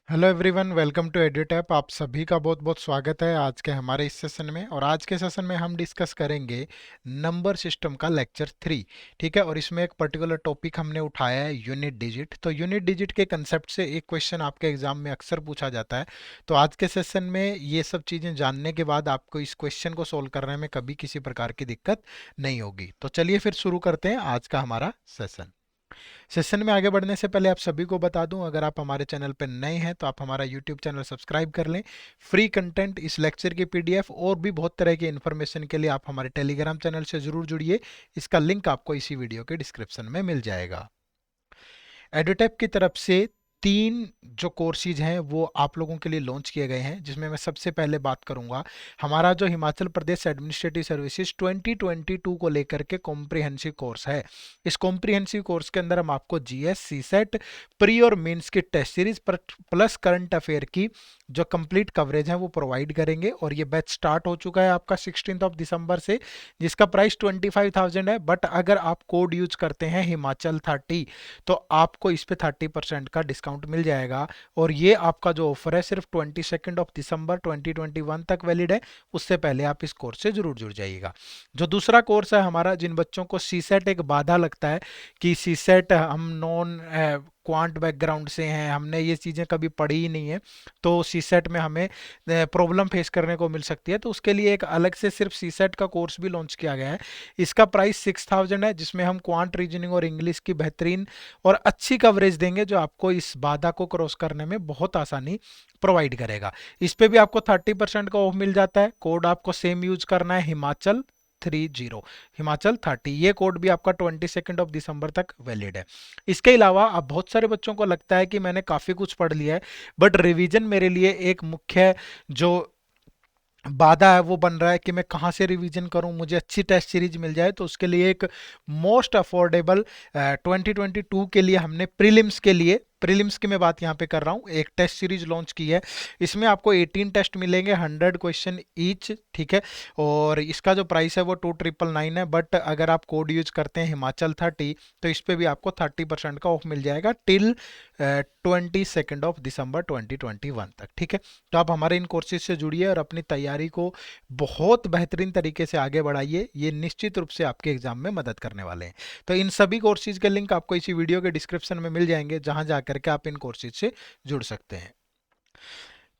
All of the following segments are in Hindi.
Hello everyone, welcome to Edutap. आप सभी का बहुत बहुत स्वागत है आज के हमारे इस सेशन में। और आज के सेशन में हम डिस्कस करेंगे नंबर सिस्टम का लेक्चर 3। ठीक है, और इसमें एक पर्टिकुलर टॉपिक हमने उठाया है यूनिट डिजिट। तो यूनिट डिजिट के कंसेप्ट से एक क्वेश्चन आपके एग्जाम में अक्सर पूछा जाता है। तो आज के सेशन में ये सब चीज़ें जानने के बाद आपको इस क्वेश्चन को सोल्व करने में कभी किसी प्रकार की दिक्कत नहीं होगी। तो चलिए फिर शुरू करते हैं आज का हमारा सेशन। सेशन में आगे बढ़ने से पहले आप सभी को बता दूं, अगर आप हमारे चैनल पर नए हैं तो आप हमारा यूट्यूब चैनल सब्सक्राइब कर लें। फ्री कंटेंट, इस लेक्चर की पीडीएफ और भी बहुत तरह की इन्फॉर्मेशन के लिए आप हमारे टेलीग्राम चैनल से ज़रूर जुड़िए। इसका लिंक आपको इसी वीडियो के डिस्क्रिप्शन में मिल जाएगा। एडुटेप की तरफ से 3 जो कोर्सेज हैं वो आप लोगों के लिए लॉन्च किए गए हैं, जिसमें मैं सबसे पहले बात करूंगा हमारा जो हिमाचल प्रदेश एडमिनिस्ट्रेटिव सर्विसेज 2022 को लेकर के कॉम्प्रिहेंसिव कोर्स है। इस कॉम्प्रिहेंसिव कोर्स के अंदर हम आपको जीएस, सीसेट, प्री और मेंस की test series plus current affair की जो कंप्लीट कवरेज है वो प्रोवाइड करेंगे। और ये बैच स्टार्ट हो चुका है आपका 16 दिसंबर से, जिसका प्राइस 25,000 है। बट अगर आप कोड यूज करते हैं हिमाचल 30 तो आपको इस पे 30% का डिस्काउंट मिल जाएगा। और ये आपका जो ऑफर है सिर्फ 22 दिसंबर 2021 तक वैलिड है। उससे पहले आप इस कोर्स से जरूर जुड़ जाइएगा। जो दूसरा कोर्स है हमारा, जिन बच्चों को सीसेट एक बाधा लगता है कि सीसेट हम नॉन क्वांट बैकग्राउंड से हैं, हमने ये चीज़ें कभी पढ़ी ही नहीं है, तो सीसेट में हमें प्रॉब्लम फेस करने को मिल सकती है, तो उसके लिए एक अलग से सिर्फ सीसेट का कोर्स भी लॉन्च किया गया है। इसका प्राइस 6,000 है, जिसमें हम क्वांट, रीजनिंग और इंग्लिश की बेहतरीन और अच्छी कवरेज देंगे, जो आपको इस बाधा को क्रॉस करने में बहुत आसानी प्रोवाइड करेगा। इस पे भी आपको 30% का ऑफ मिल जाता है। कोड आपको सेम यूज करना है, हिमाचल 30, हिमाचल 30। ये कोड भी आपका 22 दिसंबर तक वैलिड है। इसके अलावा अब बहुत सारे बच्चों को लगता है कि मैंने काफ़ी कुछ पढ़ लिया है, बट रिवीजन मेरे लिए एक मुख्य जो बाधा है वो बन रहा है कि मैं कहाँ से रिवीजन करूं, मुझे अच्छी टेस्ट सीरीज मिल जाए। तो उसके लिए एक मोस्ट अफोर्डेबल 2022 के लिए हमने प्रीलिम्स के लिए, प्रीलिम्स की मैं बात यहाँ पे कर रहा हूँ, एक टेस्ट सीरीज लॉन्च की है। इसमें आपको 18 टेस्ट मिलेंगे, 100 क्वेश्चन ईच। ठीक है, और इसका जो प्राइस है वो 2,999 है। बट अगर आप कोड यूज करते हैं हिमाचल 30 तो इस पे भी आपको 30% का ऑफ मिल जाएगा टिल 22 दिसंबर 2021 तक। ठीक है, तो आप हमारे इन कोर्सेज से जुड़िए और अपनी तैयारी को बहुत बेहतरीन तरीके से आगे बढ़ाइए। ये निश्चित रूप से आपके एग्जाम में मदद करने वाले हैं। तो इन सभी कोर्सेज के लिंक आपको इसी वीडियो के डिस्क्रिप्शन में मिल जाएंगे, जहां जाकर के आप इन कोर्सेज से जुड़ सकते हैं।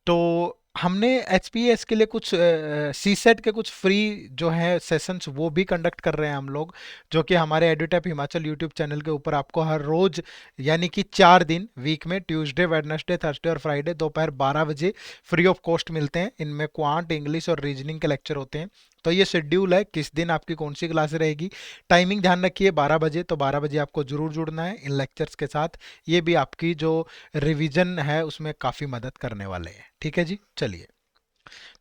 तो हमने एच पी एस के लिए कुछ सी सेट के कुछ फ्री जो है सेशंस वो भी कंडक्ट कर रहे हैं हम लोग, जो कि हमारे एडुटैप हिमाचल यूट्यूब चैनल के ऊपर आपको हर रोज, यानी कि 4 दिन वीक में, ट्यूसडे, वेडनेसडे, थर्सडे और फ्राइडे दोपहर 12 बजे फ्री ऑफ कॉस्ट मिलते हैं। इनमें क्वांट, इंग्लिश और रीजनिंग के लेक्चर होते हैं। तो ये शेड्यूल है किस दिन आपकी कौन सी क्लास रहेगी। टाइमिंग ध्यान रखिए 12 बजे, तो 12 बजे आपको जरूर जुड़ना है इन लेक्चर्स के साथ। ये भी आपकी जो रिवीजन है उसमें काफ़ी मदद करने वाले हैं। ठीक है जी, चलिए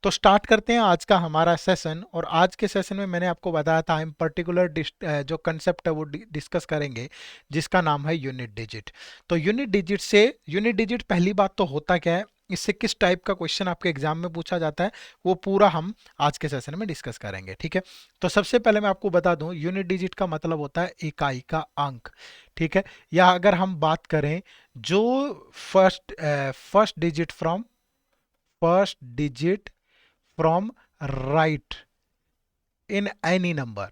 तो स्टार्ट करते हैं आज का हमारा सेशन। और आज के सेशन में मैंने आपको बताया था हम पर्टिकुलर जो कंसेप्ट है वो डिस्कस करेंगे, जिसका नाम है यूनिट डिजिट। तो यूनिट डिजिट से, यूनिट डिजिट पहली बात तो होता क्या है, इससे किस टाइप का क्वेश्चन आपके एग्जाम में पूछा जाता है, वो पूरा हम आज के सेशन में डिस्कस करेंगे। ठीक है, तो सबसे पहले मैं आपको बता दूं, यूनिट डिजिट का मतलब होता है इकाई का अंक। ठीक है, या अगर हम बात करें जो first digit from, first digit from right in any number.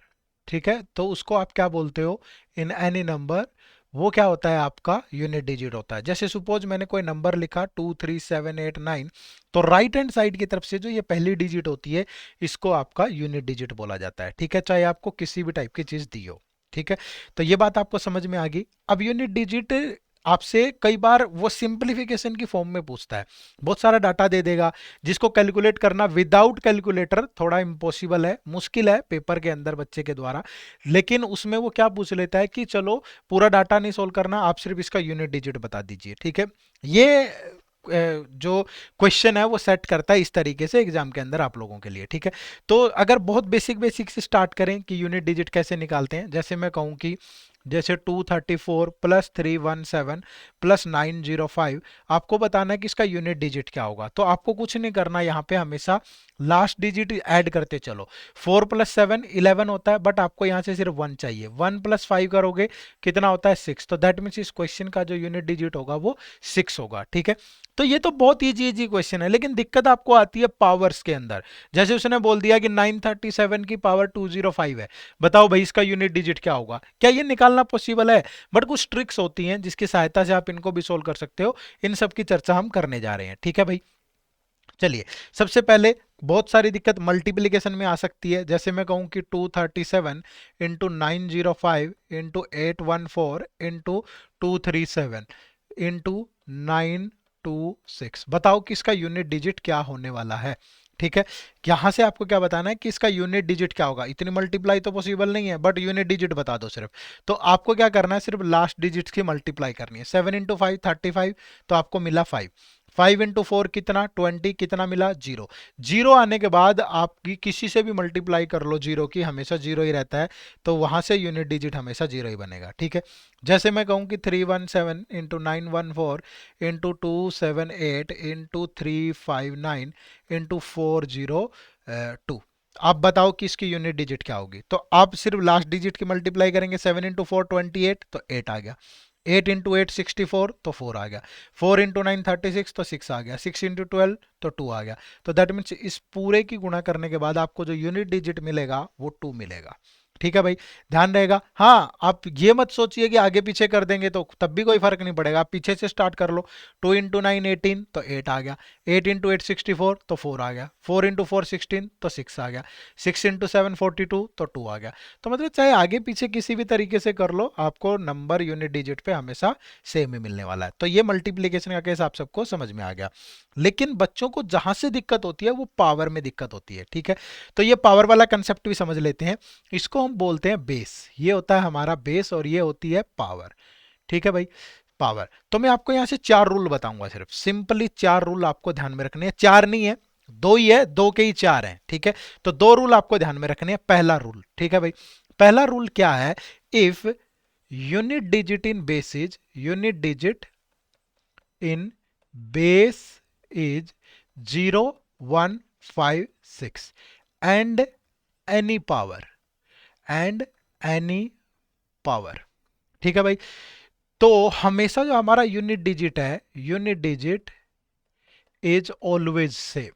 ठीक है, तो उसको आप क्या बोलते हो, इन एनी नंबर। वो क्या होता है, आपका यूनिट डिजिट होता है। जैसे सपोज मैंने कोई नंबर लिखा 23789, तो राइट हैंड साइड की तरफ से जो ये पहली डिजिट होती है, इसको आपका यूनिट डिजिट बोला जाता है। ठीक है, चाहे आपको किसी भी टाइप की चीज दी हो। ठीक है, तो ये बात आपको समझ में आ गई। अब यूनिट डिजिट आपसे कई बार वो सिंपलीफिकेशन की फॉर्म में पूछता है, बहुत सारा डाटा दे देगा जिसको कैलकुलेट करना विदाउट कैलकुलेटर थोड़ा इम्पॉसिबल है, मुश्किल है पेपर के अंदर बच्चे के द्वारा। लेकिन उसमें वो क्या पूछ लेता है कि चलो पूरा डाटा नहीं सोल्व करना, आप सिर्फ इसका यूनिट डिजिट बता दीजिए। ठीक है, ये जो क्वेश्चन है वो सेट करता है इस तरीके से एग्जाम के अंदर आप लोगों के लिए। ठीक है, तो अगर बहुत बेसिक बेसिक से स्टार्ट करें कि यूनिट डिजिट कैसे निकालते हैं, जैसे मैं कहूँ कि जैसे 234 प्लस 317 प्लस 905, आपको बताना है कि इसका यूनिट डिजिट क्या होगा। तो आपको कुछ नहीं करना, यहाँ पे हमेशा लास्ट डिजिट ऐड करते चलो। 4 + 7 11 होता है, बट आपको यहाँ से सिर्फ 1 चाहिए। 1 + 5 करोगे कितना होता है 6। तो दैट मीन्स इस क्वेश्चन का जो यूनिट डिजिट होगा वो 6 होगा। ठीक है, तो ये तो बहुत इजी इजी क्वेश्चन है, लेकिन दिक्कत आपको आती है पावर्स के अंदर। जैसे उसने बोल दिया कि 937 की पावर 205 है, बताओ भाई इसका यूनिट डिजिट क्या होगा। क्या ये निकालना पॉसिबल है? बट कुछ ट्रिक्स होती हैं जिसकी सहायता से आप इनको भी सोल्व कर सकते हो। इन सब की चर्चा हम करने जा रहे हैं। ठीक है भाई, चलिए सबसे पहले बहुत सारी दिक्कत मल्टीप्लीकेशन में आ सकती है। जैसे मैं कहूं कि 237 इंटू 905 इंटू 814 इंटू 237 इंटू 926, बताओ कि इसका यूनिट डिजिट क्या होने वाला है। ठीक है, यहां से आपको क्या बताना है कि इसका यूनिट डिजिट क्या होगा। इतनी मल्टीप्लाई तो पॉसिबल नहीं है, बट यूनिट डिजिट बता दो सिर्फ। तो आपको क्या करना है, सिर्फ लास्ट डिजिट्स की मल्टीप्लाई करनी है। 7 इंटू 5 35, तो आपको मिला 5। 5 इंटू 4 कितना 20, कितना मिला 0। जीरो आने के बाद आपकी किसी से भी मल्टीप्लाई कर लो जीरो की, हमेशा जीरो ही रहता है, तो वहां से यूनिट डिजिट हमेशा जीरो ही बनेगा। ठीक है, जैसे मैं कहूँ कि 317 इंटू 914 इंटू 278 इंटू 359 इंटू 402, आप बताओ कि इसकी यूनिट डिजिट क्या होगी। तो आप सिर्फ लास्ट डिजिट की मल्टीप्लाई करेंगे। 7 इंटू 4 28, तो 8 आ गया। 8 इंटू 8 64, तो 4 आ गया। 4 इंटू 9 36, तो 6 आ गया। 6 इंटू 12, तो 2 आ गया। तो दैट मीन्स इस पूरे की गुणा करने के बाद आपको जो यूनिट डिजिट मिलेगा वो 2 मिलेगा। ठीक है भाई, ध्यान रहेगा। हाँ, आप ये मत सोचिए कि आगे पीछे कर देंगे तो तब भी कोई फर्क नहीं पड़ेगा, आप पीछे से स्टार्ट कर लो। 2 इंटू 9 18, तो 8 आ गया। 8 इंटू 8 64, तो 4 आ गया। 4 इंटू 4 16, तो 6 आ गया। 6 इंटू 7 42, तो 2 आ गया। तो मतलब चाहे आगे पीछे किसी भी तरीके से कर लो, आपको नंबर यूनिट डिजिट पे हमेशा सेम ही मिलने वाला है। तो ये मल्टीप्लीकेशन का केस आप सबको समझ में आ गया। लेकिन बच्चों को जहां से दिक्कत होती है वो पावर में दिक्कत होती है। ठीक है, तो ये पावर वाला कंसेप्ट भी समझ लेते हैं। इसको हम बोलते हैं बेस। ये होता है हमारा बेस और ये होती है पावर। ठीक है भाई, पावर। तो मैं आपको यहां से 4 रूल बताऊंगा, सिर्फ सिंपली 4 रूल आपको ध्यान में रखने हैं। 4 नहीं है, 2 ही है, 2 के ही 4 हैं। ठीक है, तो 2 रूल आपको ध्यान में रखने हैं। पहला रूल, ठीक है भाई, पहला रूल क्या है, if unit digit in base is, unit digit in base is 0 1 5 6 and any power, and any power. ठीक है भाई, तो हमेशा जो हमारा यूनिट डिजिट है, unit digit is always same,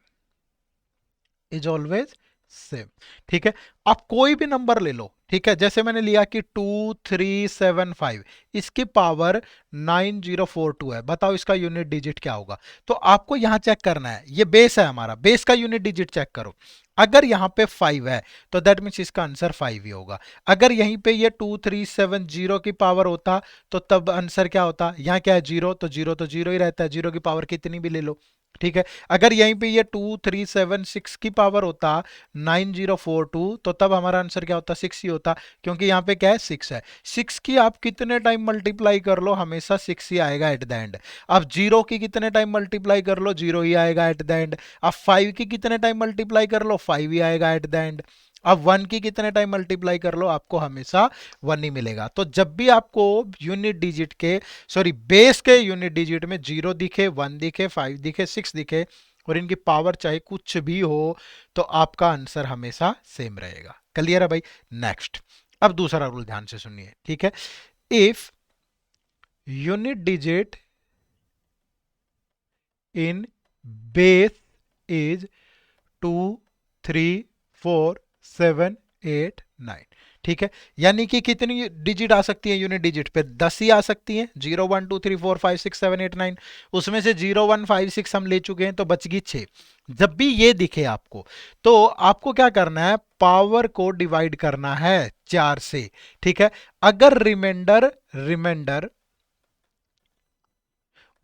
is always same. ठीक है, आप कोई भी नंबर ले लो। ठीक है, जैसे मैंने लिया कि 2375, इसकी पावर 9042 है, बताओ इसका यूनिट डिजिट क्या होगा। तो आपको यहां चेक करना है, ये बेस है हमारा, बेस का यूनिट डिजिट चेक करो। अगर यहां पे 5 है तो दैट मीन्स इसका आंसर 5 ही होगा। अगर यहीं पे ये 2370 की पावर होता तो तब आंसर क्या होता, यहाँ क्या है 0, तो 0 तो 0 ही रहता है, 0 की पावर कितनी भी ले लो। ठीक है, अगर यहीं पे ये 2376 की पावर होता 9042, तो तब हमारा आंसर क्या होता 6 ही होता, क्योंकि यहाँ पे क्या है 6 है। 6 की आप कितने टाइम मल्टीप्लाई कर लो हमेशा 6 ही आएगा एट द एंड। अब 0 की कितने टाइम मल्टीप्लाई कर लो 0 ही आएगा एट द एंड। अब 5 की कितने टाइम मल्टीप्लाई कर लो 5 ही आएगा एट द एंड। अब 1 की कितने टाइम मल्टीप्लाई कर लो आपको हमेशा 1 ही मिलेगा। तो जब भी आपको यूनिट डिजिट के, सॉरी बेस के यूनिट डिजिट में 0 दिखे, 1 दिखे, 5 दिखे, 6 दिखे और इनकी पावर चाहे कुछ भी हो, तो आपका आंसर हमेशा सेम रहेगा। क्लियर है भाई? नेक्स्ट, अब दूसरा रूल ध्यान से सुनिए। ठीक है, if unit digit in base is 2 3 4 7 8 9, ठीक है, यानी कि कितनी डिजिट आ सकती है यूनिट डिजिट पे, 10 ही आ सकती हैं। 0 1 2 3 4 5 6 7 8 9, उसमें से 0 1 5 6 हम ले चुके हैं, तो बच गई 6। जब भी ये दिखे आपको, तो आपको क्या करना है, पावर को डिवाइड करना है 4 से। ठीक है, अगर रिमाइंडर रिमाइंडर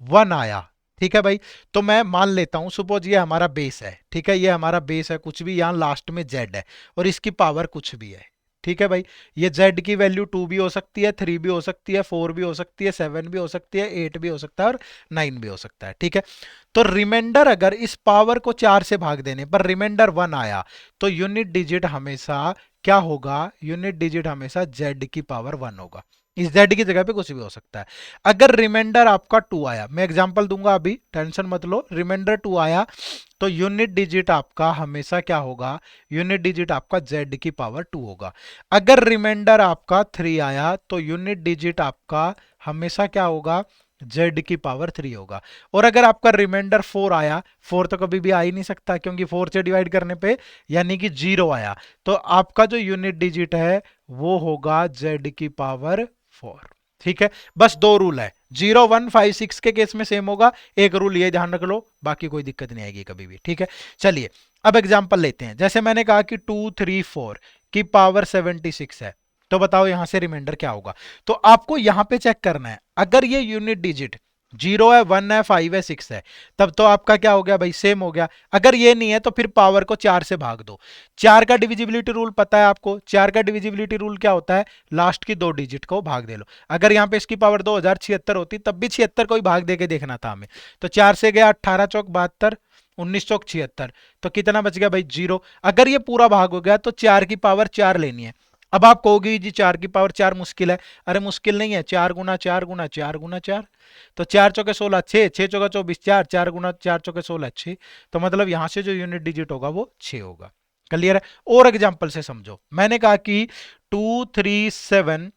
1 आया, ठीक है भाई, तो मैं मान लेता हूं सपोज ये हमारा बेस है। ठीक है, ये हमारा बेस है, कुछ भी यहां लास्ट में z है और इसकी पावर कुछ भी है। ठीक है भाई, ये z की वैल्यू 2 भी हो सकती है, 3 भी हो सकती है, 4 भी हो सकती है, 7 भी हो सकती है, 8 भी हो सकता है और 9 भी हो सकता है। ठीक है, तो रिमाइंडर अगर इस पावर को 4 से भाग देने पर रिमाइंडर 1 आया, तो यूनिट डिजिट हमेशा क्या होगा, यूनिट डिजिट हमेशा z की पावर 1 होगा। इस जेड की जगह पे कुछ भी हो सकता है। अगर रिमाइंडर आपका 2 आया, मैं एग्जांपल दूंगा अभी, टेंशन मत लो, रिमाइंडर 2 आया तो यूनिट डिजिट आपका हमेशा क्या होगा, यूनिट डिजिट आपका जेड की पावर 2 होगा। अगर रिमाइंडर आपका 3 आया तो यूनिट डिजिट आपका हमेशा क्या होगा, जेड की पावर 3 होगा। और अगर आपका रिमाइंडर 4 आया, 4 तो कभी भी आ ही नहीं सकता क्योंकि 4 से डिवाइड करने पे यानी कि 0 आया, तो आपका जो यूनिट डिजिट है वो होगा जेड की पावर 4। ठीक है, बस दो रूल है, 0 1 5 6 के केस में सेम होगा, एक रूल ये ध्यान रख लो, बाकी कोई दिक्कत नहीं आएगी कभी भी। ठीक है, चलिए अब एग्जांपल लेते हैं। जैसे मैंने कहा कि 2 3 4 की पावर 76 है, तो बताओ यहां से रिमाइंडर क्या होगा। तो आपको यहां पे चेक करना है, अगर ये यूनिट डिजिट 0 है, 1 है, 5 है, 6 है, तब तो आपका क्या हो गया भाई, सेम हो गया। अगर ये नहीं है तो फिर पावर को 4 से भाग दो। 4 का डिविजिबिलिटी रूल पता है आपको, 4 का डिविजिबिलिटी रूल क्या होता है, लास्ट की दो डिजिट को भाग दे लो। अगर यहाँ पे इसकी पावर 2076 होती तब भी 76 को ही भाग दे के देखना था हमें। तो 4 से गया 18 चौक 72, 19 चौक 76, तो कितना बच गया भाई, 0। अगर ये पूरा भाग हो गया तो 4 की पावर 4 लेनी है। अब आप कहोगे जी 4 की पावर 4 मुश्किल है, अरे मुश्किल नहीं है, 4 गुना 4 गुना 4 गुना 4, तो 4 चौके 16, 6 6 चौका 24, 4 4 गुना 4 चौके 16, 6। तो मतलब यहां से जो यूनिट डिजिट होगा वो 6 होगा। क्लियर है, और एग्जांपल से समझो, मैंने कहा कि 2 3 7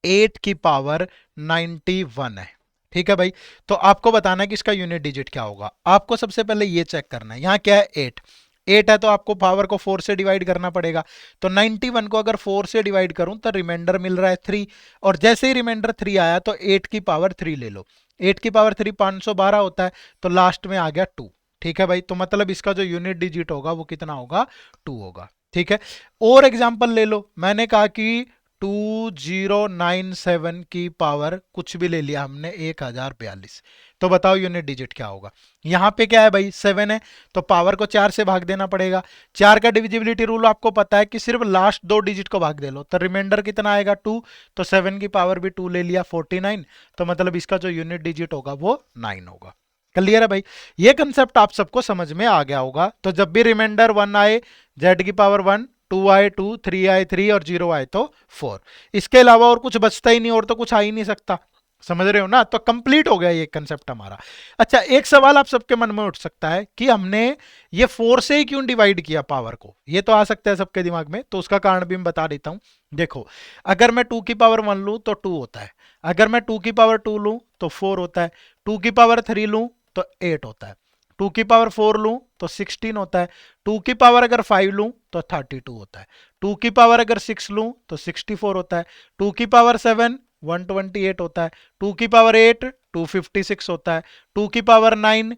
8 की पावर 91 है। ठीक है भाई, तो आपको बताना है कि इसका यूनिट डिजिट क्या होगा। आपको सबसे पहले ये चेक करना है, यहां क्या है 8, 8 है तो आपको पावर को 4 से डिवाइड करना पड़ेगा। तो 91 को अगर 4 से डिवाइड करूं तो रिमाइंडर मिल रहा है 3, और जैसे ही रिमाइंडर 3 आया तो 8 की पावर 3 ले लो। 8 की पावर 3 512 होता है, तो लास्ट में आ गया 2। ठीक है भाई, तो मतलब इसका जो यूनिट डिजिट होगा वो कितना होगा, 2 होगा। ठीक है, और एग्जांपल ले लो, मैंने कहा कि 2097 की पावर कुछ भी ले लिया हमने 1042, तो बताओ यूनिट डिजिट क्या होगा। यहां पे क्या है भाई, 7 है, तो पावर को 4 से भाग देना पड़ेगा। 4 का डिविजिबिलिटी रूल आपको पता है कि सिर्फ लास्ट दो डिजिट को भाग दे लो, तो रिमाइंडर कितना आएगा 2, तो 7 की पावर भी 2 ले लिया 49, तो मतलब इसका जो यूनिट डिजिट होगा वो 9 होगा। क्लियर है भाई, ये कंसेप्ट आप सबको समझ में आ गया होगा। तो जब भी रिमाइंडर 1 आए, जेड की पावर 1, 2 आए 2, 3 आए 3 और 0 आए तो 4, इसके अलावा और कुछ बचता ही नहीं, और तो कुछ आ ही नहीं सकता। समझ रहे हो ना, तो कंप्लीट हो गया ये कंसेप्ट हमारा। अच्छा, एक सवाल आप सबके मन में उठ सकता है कि हमने ये 4 से ही क्यों डिवाइड किया पावर को, ये तो आ सकता है सबके दिमाग में, तो उसका कारण भी मैं बता देता हूं। देखो, अगर मैं 2 की पावर 1 लूं तो 2 होता है, अगर मैं 2 की पावर 2 लूं तो 4 होता है, 2 की पावर 3 लूं तो 8 होता है, 2 की पावर 4 लूं तो 16 होता है, 2 की पावर अगर 5 लूं तो 32 होता है, 2 की पावर अगर 6 लूं तो 64 होता है, 2 की पावर 7 128 होता है, 2 की पावर 8 256 होता है, 2 की पावर 9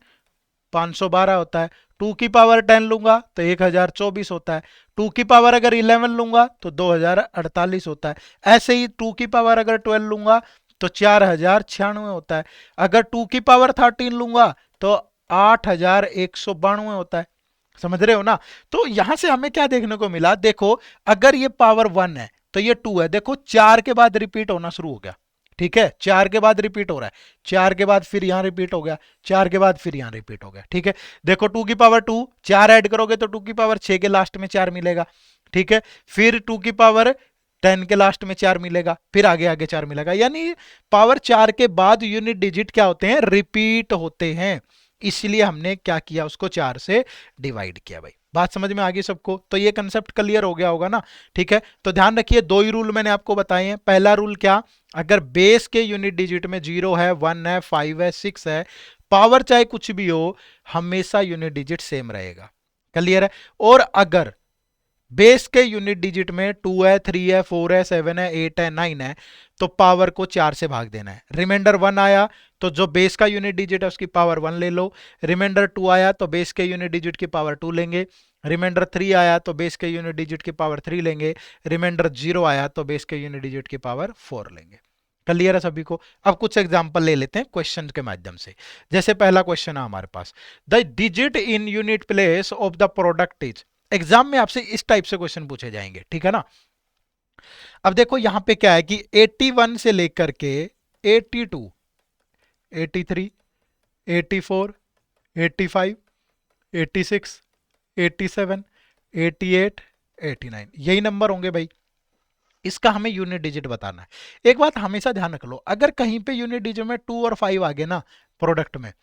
512 होता है, 2 की पावर 10 लूंगा तो 1024 होता है, 2 की पावर अगर 11 लूंगा तो 2048 होता है, ऐसे ही 2 की पावर अगर 12 लूंगा तो 4096 होता है, अगर 2 की पावर 13 लूंगा तो 8192 होता है। समझ रहे हो ना, तो यहां से हमें क्या देखने को मिला, देखो अगर ये पावर 1 है तो ये 2 है, देखो 4 के बाद रिपीट होना शुरू हो गया। ठीक है, 4 के बाद रिपीट हो रहा है, 4 के बाद फिर यहां रिपीट हो गया, 4 के बाद फिर यहां रिपीट हो गया। ठीक है, देखो 2 की पावर 2, 4 ऐड करोगे तो 2 की पावर 6 के लास्ट में 4 मिलेगा। ठीक है, फिर 2 की पावर 10 के लास्ट में 4 मिलेगा, फिर आगे आगे 4 मिलेगा, यानी पावर 4 के बाद यूनिट डिजिट क्या होते हैं, रिपीट होते हैं। इसलिए हमने क्या किया, उसको 4 से डिवाइड किया। भाई बात समझ में आ गई सबको, तो ये कंसेप्ट क्लियर हो गया होगा ना। ठीक है, तो ध्यान रखिए, दो ही रूल मैंने आपको बताए हैं। पहला रूल क्या, अगर बेस के यूनिट डिजिट में 0 है, 1 है, 5 है, 6 है, पावर चाहे कुछ भी हो, हमेशा यूनिट डिजिट सेम रहेगा। क्लियर है, और अगर बेस के यूनिट डिजिट में 2 है, 3 है, 4 है, 7 है, 8 है, 9 है, तो पावर को 4 से भाग देना है। रिमाइंडर 1 आया तो जो बेस का यूनिट डिजिट है उसकी पावर 1 ले लो, रिमाइंडर 2 आया तो बेस के यूनिट डिजिट की पावर 2 लेंगे, रिमाइंडर 3 आया तो बेस के यूनिट डिजिट की पावर 3 लेंगे, रिमाइंडर 0 आया तो बेस के यूनिट डिजिट की पावर 4 लेंगे। क्लियर है सभी को। अब कुछ एग्जांपल ले लेते हैं क्वेश्चन के माध्यम से। जैसे पहला क्वेश्चन है हमारे पास, the digit in unit place of the product is. Exam में आपसे इस टाइप से क्वेश्चन पूछे जाएंगे, ठीक है ना। अब देखो यहां पे क्या है कि 81 से लेकर के 82, 83, 84, 85, 86, 87, 88, 89, यही नंबर होंगे भाई। इसका हमें यूनिट डिजिट बताना है। एक बात हमेशा ध्यान रख लो, अगर कहीं पे यूनिट डिजिट में 2 और 5 आ गए ना प्रोडक्ट में,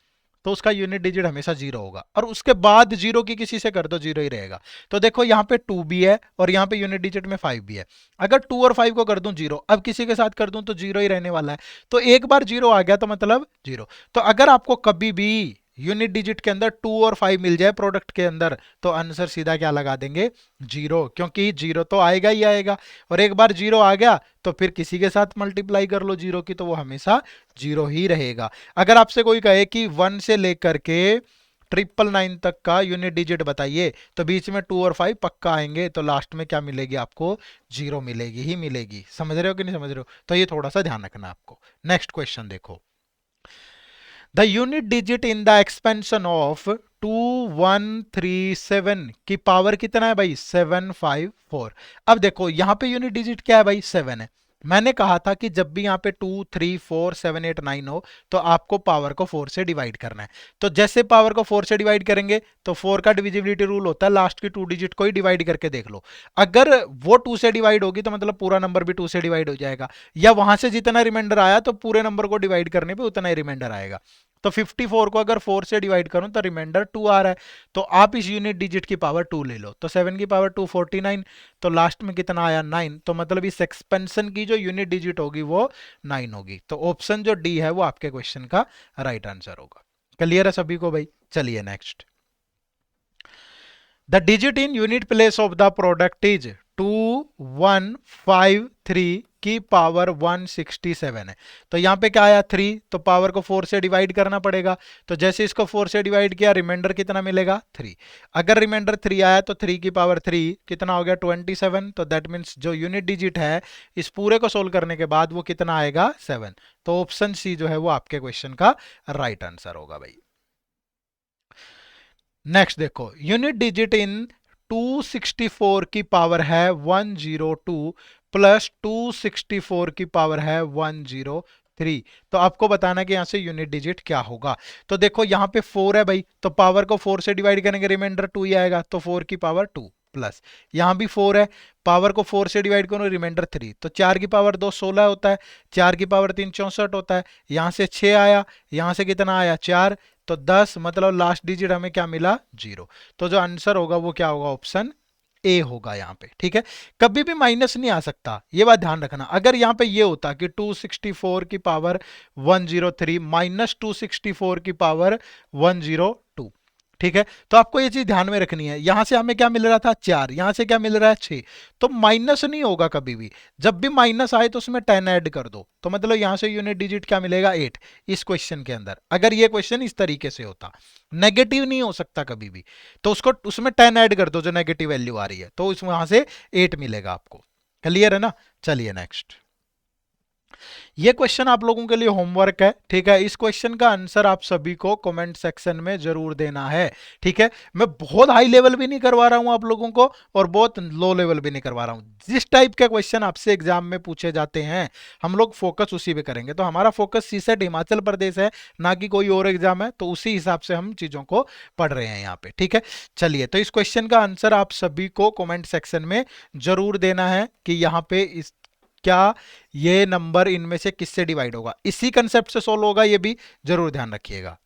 तो उसका यूनिट डिजिट हमेशा जीरो होगा, और उसके बाद जीरो की किसी से कर दो जीरो ही रहेगा। तो देखो यहाँ पे 2 भी है और यहाँ पे यूनिट डिजिट में 5 भी है। अगर 2 और 5 को कर दूं जीरो, अब किसी के साथ कर दूं तो जीरो ही रहने वाला है। तो एक बार जीरो आ गया तो मतलब जीरो। तो अगर आपको कभी भी यूनिट डिजिट के अंदर 2 और 5 मिल जाए प्रोडक्ट के अंदर, तो आंसर सीधा क्या लगा देंगे, जीरो, क्योंकि जीरो तो आएगा ही आएगा। और एक बार जीरो आ गया तो फिर किसी के साथ मल्टीप्लाई कर लो जीरो की, तो वो हमेशा जीरो ही रहेगा। अगर आपसे कोई कहे कि 1 से लेकर के 999 तक का यूनिट डिजिट बताइए, तो बीच में 2 और 5 पक्का आएंगे, तो लास्ट में क्या मिलेगी आपको, जीरो मिलेगी ही मिलेगी। समझ रहे हो कि नहीं समझ रहे हो? तो ये थोड़ा सा ध्यान रखना आपको। नेक्स्ट क्वेश्चन देखो, the unit digit in the expansion of 2137 की पावर कितना है भाई, 754। अब देखो यहाँ पे यूनिट डिजिट क्या है भाई, 7 है। मैंने कहा था कि जब भी यहाँ पे 2 3 4 7 8 9 हो, तो आपको पावर को 4 से डिवाइड करना है। तो जैसे पावर को 4 से डिवाइड करेंगे, तो 4 का डिविजिबिलिटी रूल होता है, लास्ट की 2 डिजिट को ही डिवाइड करके देख लो। अगर वो 2 से डिवाइड होगी तो मतलब पूरा नंबर भी 2 से डिवाइड हो जाएगा, या वहां से जितना रिमाइंडर आया तो पूरे नंबर को डिवाइड करने पे उतना ही रिमाइंडर आएगा। तो 54 को अगर 4 से डिवाइड करूं तो रिमाइंडर 2 आ रहा है, तो आप इस यूनिट डिजिट की पावर 2 ले लो। तो 7 की पावर 2 49, तो लास्ट में कितना आया 9, तो मतलब इस एक्सपेंशन की जो यूनिट डिजिट होगी वो 9 होगी। तो ऑप्शन जो डी है वो आपके क्वेश्चन का राइट आंसर होगा। क्लियर है सभी को भाई? चलिए next, the digit in unit place of the product is 2153 की पावर 167 है। तो यहाँ पे क्या आया 3, तो पावर को 4 से डिवाइड करना पड़ेगा। तो जैसे इसको 4 से डिवाइड किया, रिमाइंडर कितना मिलेगा 3। अगर रिमाइंडर 3 आया तो 3 की पावर 3 कितना हो गया 27। तो दैट मीन्स जो यूनिट डिजिट है इस पूरे को सोल्व करने के बाद वो कितना आएगा 7। तो ऑप्शन सी जो है वो आपके क्वेश्चन का राइट आंसर होगा भाई। नेक्स्ट देखो, यूनिट डिजिट इन 264 की पावर है 102 प्लस 264 की पावर है 103। तो आपको बताना कि यहां से यूनिट डिजिट क्या होगा। तो देखो यहाँ पे 4 है भाई, तो पावर को 4 से डिवाइड करेंगे, रिमाइंडर 2 ही आएगा, तो 4 की पावर 2 प्लस यहाँ भी 4 है, पावर को 4 से डिवाइड करो, रिमाइंडर 3, तो 4 की पावर 2 16 होता है, 4 की पावर 3 64 होता है, यहाँ से 6 आया, यहाँ से कितना आया 4, तो 10, मतलब लास्ट डिजिट हमें क्या मिला 0। तो जो आंसर होगा वो क्या होगा, ऑप्शन ए होगा यहाँ पे। ठीक है, कभी भी माइनस नहीं आ सकता, ये बात ध्यान रखना। अगर यहाँ पे ये होता कि 264 की पावर 103 माइनस 264 की पावर 102, ठीक है, तो आपको ये चीज ध्यान में रखनी है। यहां से हमें क्या मिल रहा था 4, यहां से क्या मिल रहा है 6, तो माइनस नहीं होगा कभी भी। जब भी माइनस आए तो उसमें 10 ऐड कर दो, तो मतलब यहां से यूनिट डिजिट क्या मिलेगा 8 इस क्वेश्चन के अंदर। अगर ये क्वेश्चन इस तरीके से होता, नेगेटिव नहीं हो सकता कभी भी, तो उसको उसमें 10 ऐड कर दो जो नेगेटिव वैल्यू आ रही है, तो उसमें वहां से 8 मिलेगा आपको। क्लियर है ना? चलिए नेक्स्ट, ये क्वेश्चन आप लोगों के लिए होमवर्क है। ठीक है, इस क्वेश्चन का आंसर आप सभी को कमेंट सेक्शन में जरूर देना है। ठीक है, मैं बहुत हाई लेवल भी नहीं करवा रहा हूं आप लोगों को और बहुत लो लेवल भी नहीं करवा रहा हूं। जिस टाइप के क्वेश्चन आपसे एग्जाम में पूछे जाते हैं हम लोग फोकस उसी पे करेंगे। तो हमारा फोकस सीसेट हिमाचल प्रदेश है, ना कि कोई और एग्जाम है, तो उसी हिसाब से हम चीजों को पढ़ रहे हैं यहाँ पे। ठीक है, चलिए, तो इस क्वेश्चन का आंसर आप सभी को कमेंट सेक्शन में जरूर देना है कि यहाँ पे इस क्या ये नंबर इनमें से किससे डिवाइड होगा, इसी कंसेप्ट से सोल्व होगा, ये भी जरूर ध्यान रखिएगा।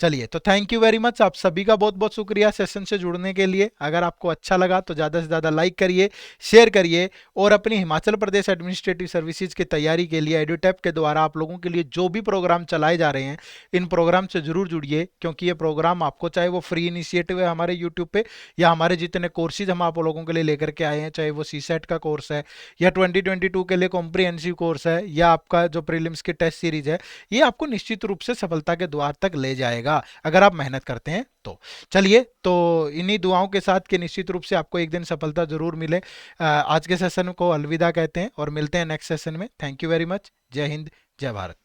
चलिए, तो थैंक यू वेरी मच, आप सभी का बहुत बहुत शुक्रिया सेशन से जुड़ने के लिए। अगर आपको अच्छा लगा तो ज़्यादा से ज़्यादा लाइक करिए, शेयर करिए, और अपनी हिमाचल प्रदेश एडमिनिस्ट्रेटिव सर्विसेज की तैयारी के लिए एडुटैप के द्वारा आप लोगों के लिए जो भी प्रोग्राम चलाए जा रहे हैं, इन प्रोग्राम से जरूर जुड़िए, क्योंकि ये प्रोग्राम आपको, चाहे वो फ्री इनिशिएटिव है हमारे यूट्यूब पे, या हमारे जितने कोर्सेज हम आप लोगों के लिए लेकर के आए हैं, चाहे वो सीसेट का कोर्स है, या 2022 के लिए कॉम्प्रिहेंसिव कोर्स है, या आपका जो प्रीलिम्स की टेस्ट सीरीज है, ये आपको निश्चित रूप से सफलता के द्वार तक ले जाएगा अगर आप मेहनत करते हैं तो। चलिए, तो इन्हीं दुआओं के साथ कि निश्चित रूप से आपको एक दिन सफलता जरूर मिले, आज के सेशन को अलविदा कहते हैं और मिलते हैं नेक्स्ट सेशन में। Thank you very much. जय हिंद, जय भारत।